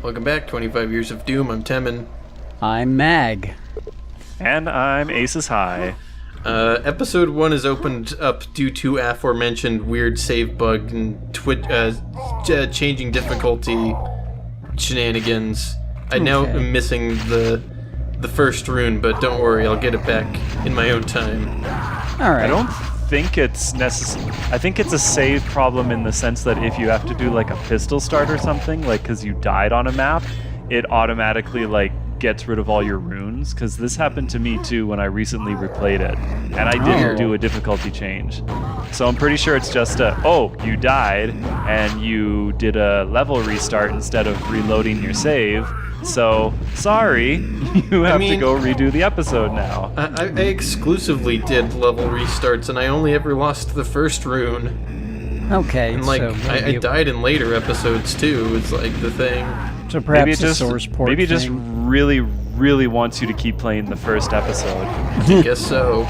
Welcome back, 25 Years of Doom. I'm Temin. I'm Mag. And I'm Aces High. Episode 1 is opened up due to aforementioned weird save bug and changing difficulty shenanigans. I now am missing the first rune, but don't worry, I'll get it back in my own time. All right. I don't think it's necessary. I think it's a save problem in the sense that if you have to do like a pistol start or something, like because you died on a map, it automatically like gets rid of all your runes. Because this happened to me too when I recently replayed it, and I didn't do a difficulty change. So I'm pretty sure it's just you died and you did a level restart instead of reloading your save. So, sorry, you have to go redo the episode now. I exclusively did level restarts, and I only ever lost the first rune. Okay, and like, so I died in later episodes too, it's like the thing. So perhaps a source port maybe it thing. just really wants you to keep playing the first episode. I guess so.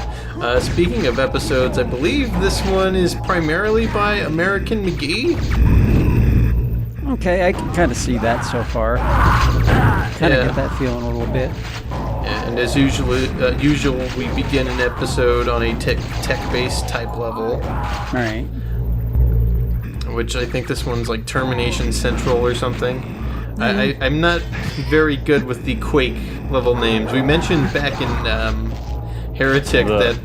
Speaking of episodes, I believe this one is primarily by American McGee. Okay, I can kind of see that so far. Kind of get that feeling a little bit. And as usual, we begin an episode on a tech-based type level. All right. Which I think this one's like Termination Central or something. I'm not very good with the Quake level names. We mentioned back in Heretic that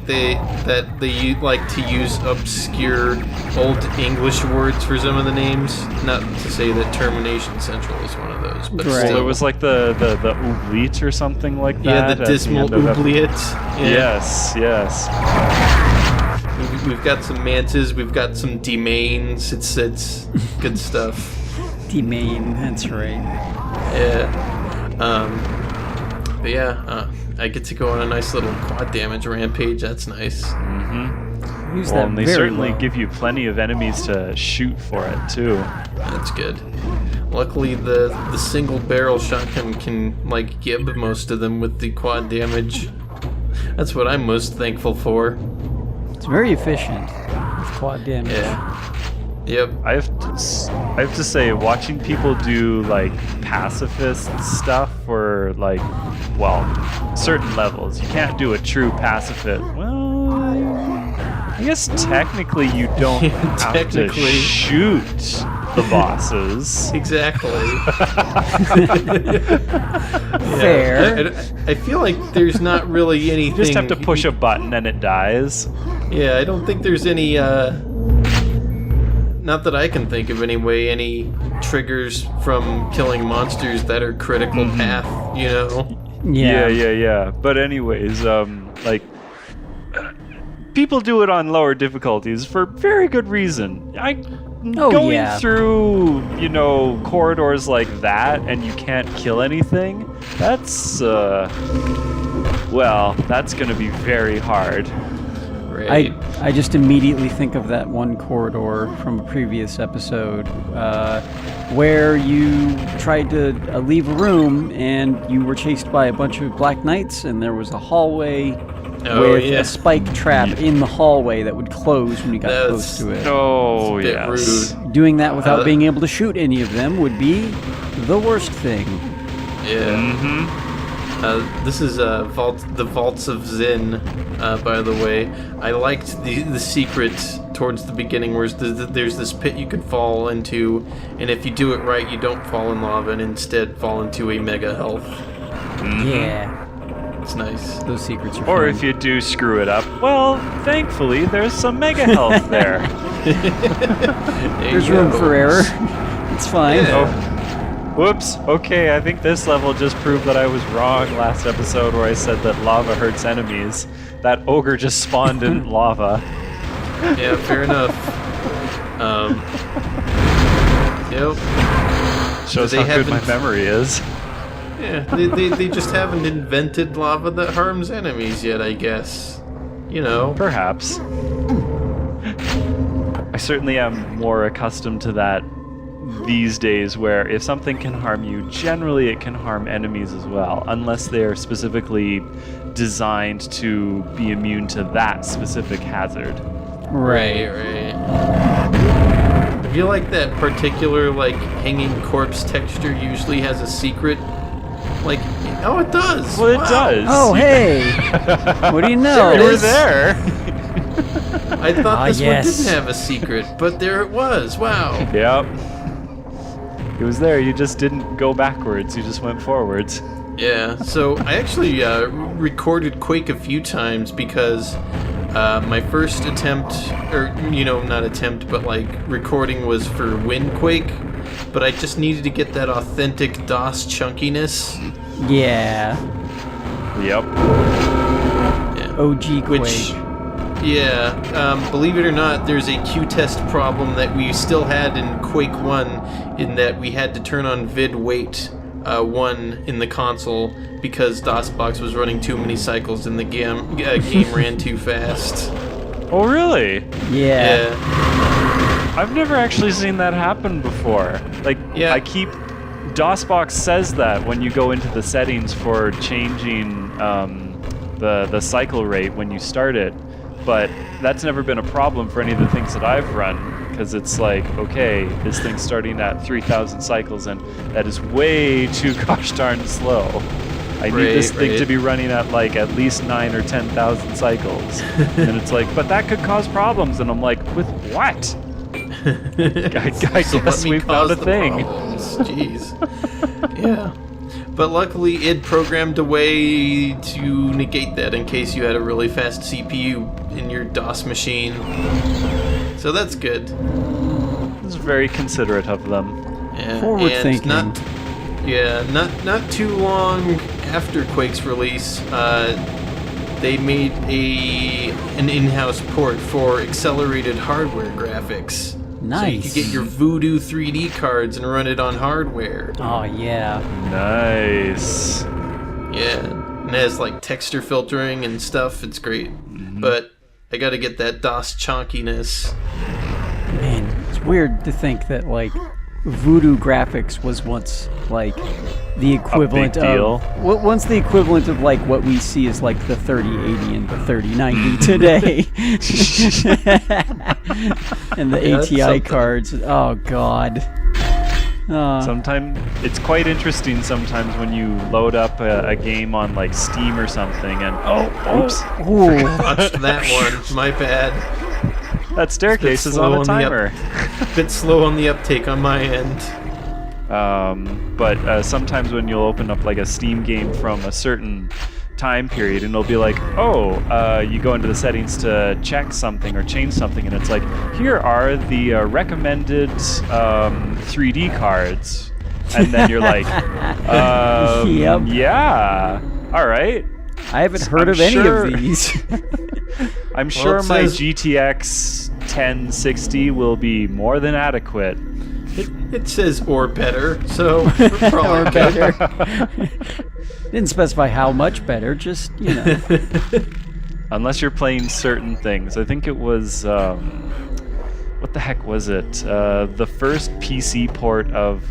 they like to use obscure old English words for some of the names. Not to say that Termination Central is one of those, but Right. still. It was like the oubliette or something like that. Yeah, the dismal oubliette. Yeah. Yes. We've got some mantas, we've got some demains. It's good stuff. D-main, that's right. Yeah. But yeah, I get to go on a nice little quad damage rampage. That's nice. Mm-hmm. Use that and they very certainly well. give you plenty of enemies to shoot for it too. That's good. Luckily, the single barrel shotgun can like gib most of them with the quad damage. That's what I'm most thankful for. It's very efficient with quad damage. Yeah. Yep. I have to say, watching people do like pacifist stuff for like, certain levels. You can't do a true pacifist. Well, I guess technically you don't have to shoot the bosses. Exactly. Fair. I feel like there's not really anything. You just have to push a button and it dies. Yeah, I don't think there's any, not that I can think of anyway, any triggers from killing monsters that are critical path, you know? Yeah. But anyways, people do it on lower difficulties for very good reason. Going through, corridors like that and you can't kill anything, that's going to be very hard. Right. I just immediately think of that one corridor from a previous episode where you tried to leave a room and you were chased by a bunch of Black Knights and there was a hallway with a spike trap in the hallway that would close when you got close to it. Oh, yes. rude. Doing that without being able to shoot any of them would be the worst thing. Yeah. Mm-hmm. This is the Vaults of Zin, by the way. I liked the secret towards the beginning where there's this pit you could fall into, and if you do it right, you don't fall in lava and instead fall into a mega health. Mm-hmm. Yeah. It's nice. Those secrets are Or fun. if you do screw it up, well, thankfully, there's some mega health there. There's room for error. It's fine. Yeah. Whoops. Okay, I think this level just proved that I was wrong last episode where I said that lava hurts enemies. That ogre just spawned in lava. Yeah, fair enough. Yep. Shows how good my memory is. Yeah, they just haven't invented lava that harms enemies yet, I guess. You know. Perhaps. I certainly am more accustomed to that these days, where if something can harm you, generally it can harm enemies as well, unless they are specifically designed to be immune to that specific hazard. Right. I feel like that particular like hanging corpse texture usually has a secret. Like, oh, it does. Well, it Wow. does. Oh, hey! What do you know? There You it were is. there. I thought this yes. one didn't have a secret, but there it was. Wow. Yep. It was there. You just didn't go backwards. You just went forwards. Yeah. So I actually recorded Quake a few times because my first attempt, or not attempt, but like recording was for Win Quake, but I just needed to get that authentic DOS chunkiness. Yeah. Yep. Yeah. OG Quake. Which, yeah, believe it or not, there's a Q-test problem that we still had in Quake 1 in that we had to turn on vid wait 1 in the console because DOSBox was running too many cycles and the game ran too fast. Oh, really? Yeah. I've never actually seen that happen before. Like, Yeah. DOSBox says that when you go into the settings for changing the cycle rate when you start it, but that's never been a problem for any of the things that I've run, because it's like, okay, this thing's starting at 3,000 cycles, and that is way too gosh darn slow. I need this thing to be running at like at least 9 or 10,000 cycles. And it's like, but that could cause problems, and I'm like, with what? I So let guess me we found cause a the thing. problems. Jeez. Yeah. But luckily, it programmed a way to negate that in case you had a really fast CPU in your DOS machine. So that's good. This is very considerate of them. Yeah. Forward and thinking. Not too long after Quake's release, they made an in-house port for accelerated hardware graphics. Nice. So you could get your Voodoo 3D cards and run it on hardware. Oh, yeah. Nice. Yeah, and it has like texture filtering and stuff. It's great. But I gotta get that DOS chonkiness. Man, it's weird to think that, like, Voodoo graphics was once, like, the equivalent big deal. of... Once the equivalent of, like, what we see as, like, the 3080 and the 3090 today. And the Yeah, that's ATI something. cards. Oh, God. Sometimes it's quite interesting sometimes when you load up a game on like Steam or something and oops, Ooh. Watched that one. My bad. that staircase is on a timer. Bit slow on the uptake on my end. But sometimes when you'll open up like a Steam game from a certain time period and it'll be like, you go into the settings to check something or change something, and it's like, here are the recommended 3D cards, and then you're like, Yep. yeah, all right. I haven't heard of any of these. I'm sure it my says- GTX 1060 will be more than adequate. It says or better, so we're probably Or good. better. Didn't specify how much better, just, Unless you're playing certain things. I think it was, what the heck was it? The first PC port of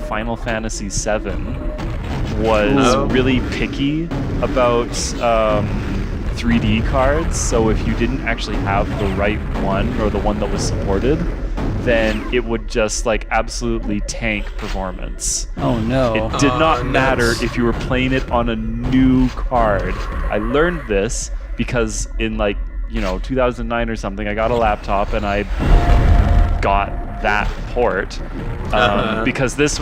Final Fantasy VII was Oh. really picky about 3D cards. So if you didn't actually have the right one or the one that was supported, then it would just like absolutely tank performance. Oh, no. It did not nice. matter if you were playing it on a new card. I learned this because in 2009 or something, I got a laptop and I got that port because this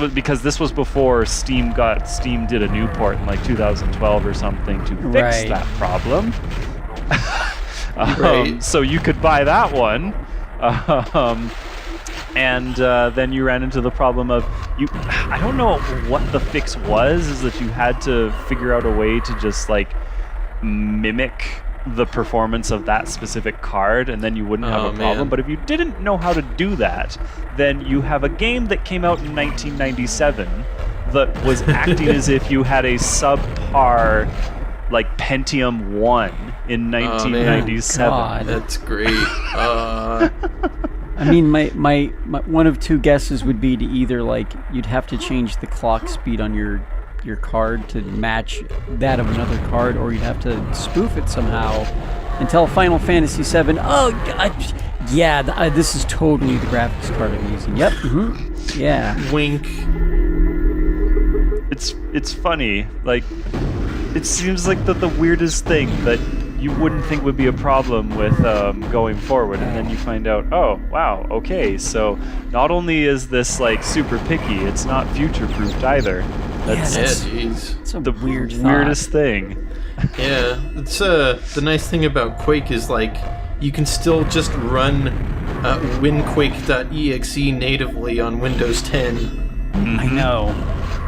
was before Steam did a new port in like 2012 or something to fix Right. that problem. Right. So you could buy that one. And then you ran into the problem of I don't know what the fix was, is that you had to figure out a way to just like mimic the performance of that specific card, and then you wouldn't have Oh, a problem. man. But if you didn't know how to do that, then you have a game that came out in 1997 that was acting as if you had a subpar like Pentium 1 in 1997. God. That's great. I mean, my one of two guesses would be to either, like, you'd have to change the clock speed on your card to match that of another card, or you'd have to spoof it somehow and tell Final Fantasy VII, oh, God, Yeah, this is totally the graphics card I'm using. Yep. Mm-hmm. Yeah. Wink. It's funny. Like, it seems like the weirdest thing that you wouldn't think would be a problem with going forward, and then you find out, oh wow, okay, so not only is this like super picky, it's not future-proofed either. That's Jeez. It's a the weird thought. weirdest thing. Yeah, it's the nice thing about Quake is like you can still just run winquake.exe natively on Windows 10, I know.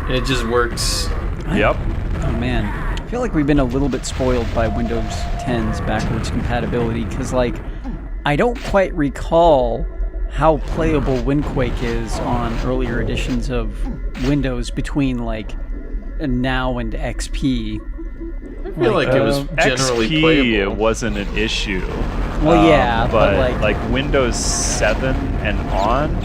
and it just works. Yep. Oh man, I feel like we've been a little bit spoiled by Windows 10's backwards compatibility because, like, I don't quite recall how playable WinQuake is on earlier editions of Windows between like now and XP. I feel like it was generally XP playable. wasn't an issue. Well, yeah, but like Windows 7 and on,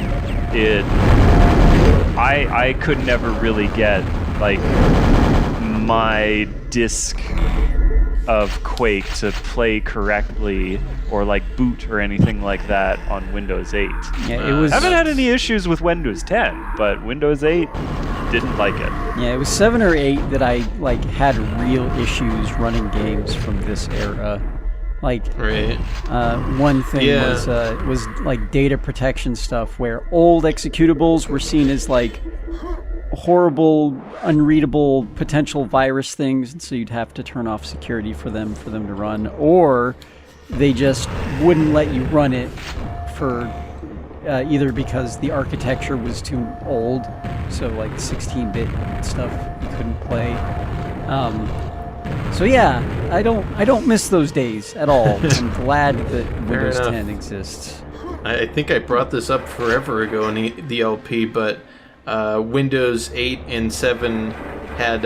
I could never really get like my disk of Quake to play correctly or like boot or anything like that on Windows 8. Yeah, it was. I haven't had any issues with Windows 10, but Windows 8 didn't like it. Yeah, it was 7 or 8 that I like had real issues running games from this era. Like, Right. one thing Yeah. was like data protection stuff, where old executables were seen as like horrible, unreadable potential virus things, and so you'd have to turn off security for them to run, or they just wouldn't let you run it for either because the architecture was too old, so like 16-bit stuff you couldn't play. So yeah, I don't miss those days at all. I'm glad that Windows enough. 10 exists. I think I brought this up forever ago in the LP, but Windows 8 and 7 had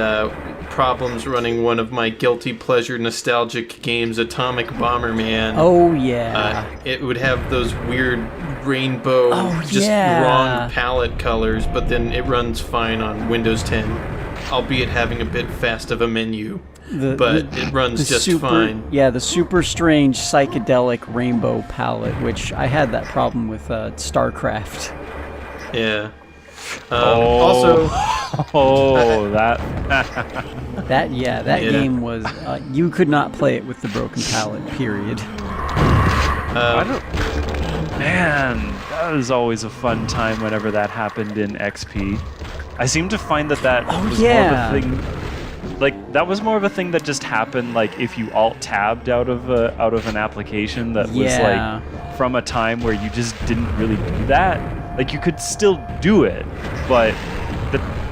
problems running one of my guilty pleasure nostalgic games, Atomic Bomberman. Oh yeah. It would have those weird rainbow, just yeah. wrong palette colors, but then it runs fine on Windows 10, albeit having a bit fast of a menu. But it runs just fine. Yeah, the super strange psychedelic rainbow palette, which I had that problem with StarCraft. Yeah. Also, that Yeah. game was you could not play it with the broken palette. Period. Man, that was always a fun time whenever that happened in XP. I seem to find that was more of a thing. Like, that was more of a thing that just happened, like, if you alt-tabbed out of an application that was, like, from a time where you just didn't really do that. Like, you could still do it, but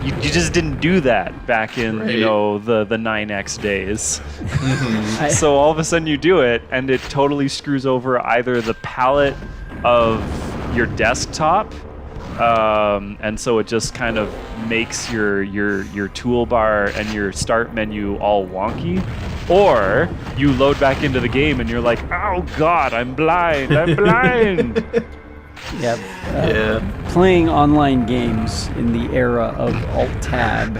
you just didn't do that back in, Right. you know, the 9X days. Mm-hmm. So all of a sudden you do it, and it totally screws over either the palette of your desktop, and so it just kind of makes your toolbar and your start menu all wonky, or you load back into the game and you're like, oh god, I'm blind. Yeah. Playing online games in the era of alt-tab,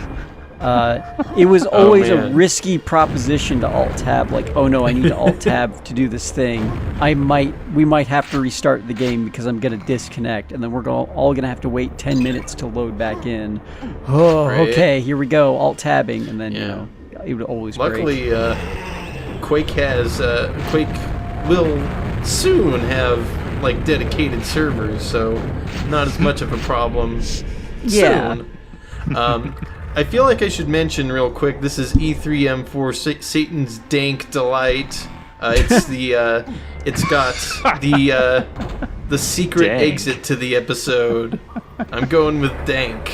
it was always a risky proposition to alt-tab. Like, oh no, I need to alt-tab to do this thing. We might have to restart the game because I'm gonna disconnect, and then we're all gonna have to wait 10 minutes to load back in. Oh, Right. okay, here we go, alt-tabbing, and then you know it would always break. luckily, Quake will soon have like dedicated servers, so not as much of a problem Yeah. soon. I feel like I should mention real quick, this is E3M4 Satan's Dank Delight. It's got the secret Dank. exit to the episode. I'm going with dank.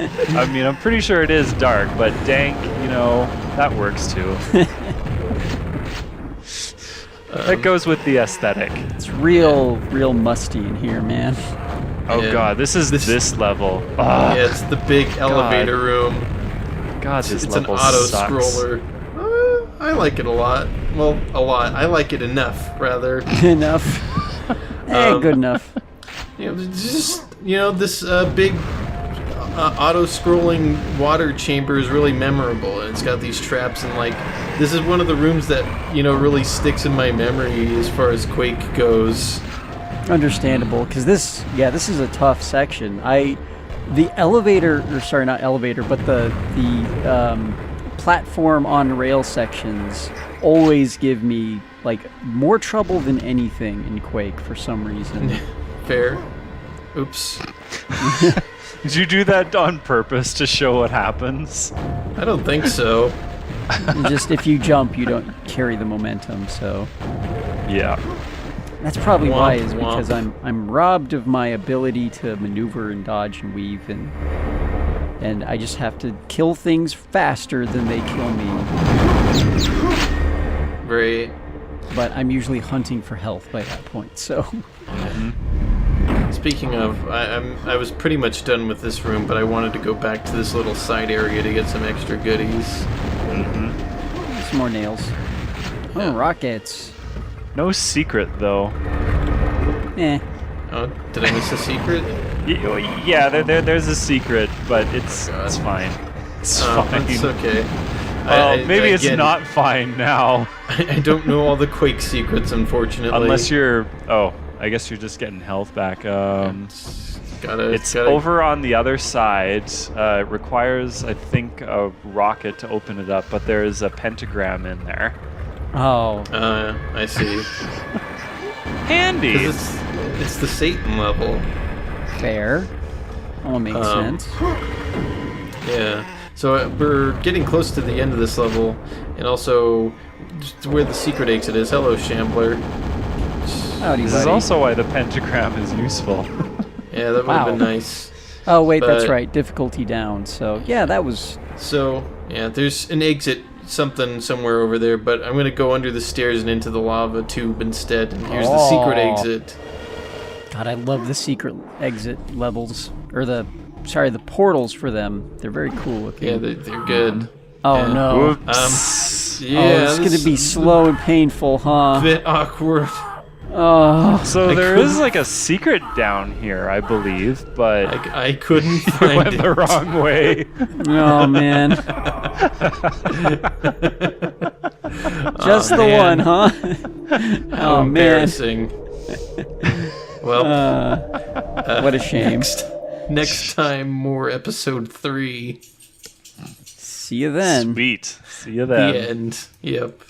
I mean, I'm pretty sure it is dark, but dank, you know, that works too. That goes with the aesthetic. It's real musty in here, man. Oh Yeah. god, this is this level. Yeah, it's the big elevator room. God, this It's an level auto sucks. scroller. I like it a lot. Well, a lot. I like it enough, rather. Enough. Good enough. Just this big auto-scrolling water chamber is really memorable, and it's got these traps, and like this is one of the rooms that really sticks in my memory as far as Quake goes. Understandable, because this is a tough section. The elevator, or sorry, not elevator, but the platform on rail sections always give me like more trouble than anything in Quake for some reason. Fair. Oops. Did you do that on purpose to show what happens? I don't think so. Just if you jump, you don't carry the momentum, so Yeah. that's probably why, is Womp, because womp. I'm robbed of my ability to maneuver and dodge and weave, and I just have to kill things faster than they kill me. Right. But I'm usually hunting for health by that point, so Speaking of, I was pretty much done with this room, but I wanted to go back to this little side area to get some extra goodies. some more nails. Oh, rockets. No secret though. Eh. Oh, did I miss a secret? Yeah, there's a secret, but it's fine. It's fine. It's okay. Well, maybe it's again, not fine now. I don't know all the Quake secrets, unfortunately. Unless you're... Oh, I guess you're just getting health back. It's gotta over on the other side. It requires, I think, a rocket to open it up, but there is a pentagram in there. Oh. I see. Handy! 'Cause it's the Satan level. Fair. All makes sense. Yeah. So we're getting close to the end of this level, and also just where the secret exit is. Hello, Shambler. Howdy, This is buddy. also why the pentagram is useful. Yeah, that would have been Wow. nice. Oh, wait, that's but- right. Difficulty down. So, yeah, that was... So, yeah, there's an exit somewhere over there, but I'm going to go under the stairs and into the lava tube instead. And here's the secret Oh. exit. God, I love the secret exit levels. Or the portals for them. They're very cool looking. Yeah, they're good. Oh, yeah. no. Whoops. Yeah, Oh, it's going this to be is slow and painful, a huh? bit awkward. Oh. So I there couldn't- is like a secret down here, I believe, but I couldn't you find went it. the wrong way. Oh, man. Just the man. one, huh? How Oh, man. embarrassing. Well, What a shame. next time, more episode 3. See you then. Sweet. See you The then. end. Yep.